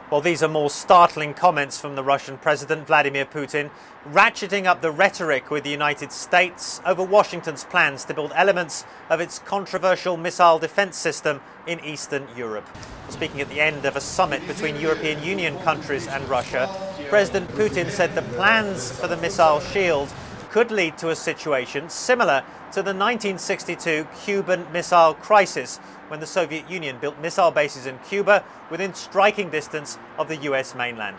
Well, these are more startling comments from the Russian President Vladimir Putin, ratcheting up the rhetoric with the United States over Washington's plans to build elements of its controversial missile defense system in Eastern Europe. Speaking at the end of a summit between European Union countries and Russia, President Putin said the plans for the missile shield could lead to a situation similar to the 1962 Cuban missile crisis, when the Soviet Union built missile bases in Cuba within striking distance of the US mainland.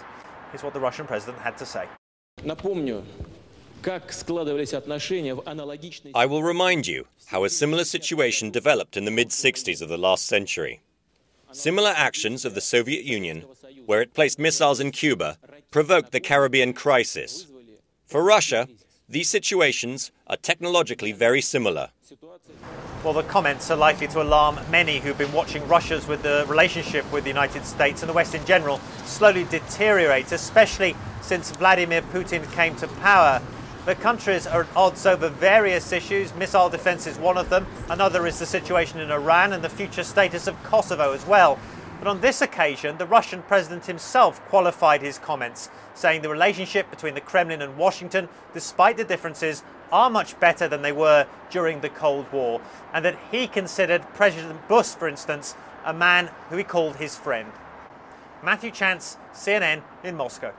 Here's what the Russian president had to say. I will remind you how a similar situation developed in the mid-60s of the last century. Similar actions of the Soviet Union, where it placed missiles in Cuba, provoked the Caribbean crisis. For Russia, these situations are technologically very similar. Well, the comments are likely to alarm many who've been watching Russia's relationship with the United States and the West in general slowly deteriorate, especially since Vladimir Putin came to power. The countries are at odds over various issues. Missile defense is one of them. Another is the situation in Iran and the future status of Kosovo as well. But on this occasion, the Russian president himself qualified his comments, saying the relationship between the Kremlin and Washington, despite the differences, are much better than they were during the Cold War, and that he considered President Bush, for instance, a man who he called his friend. Matthew Chance, CNN in Moscow.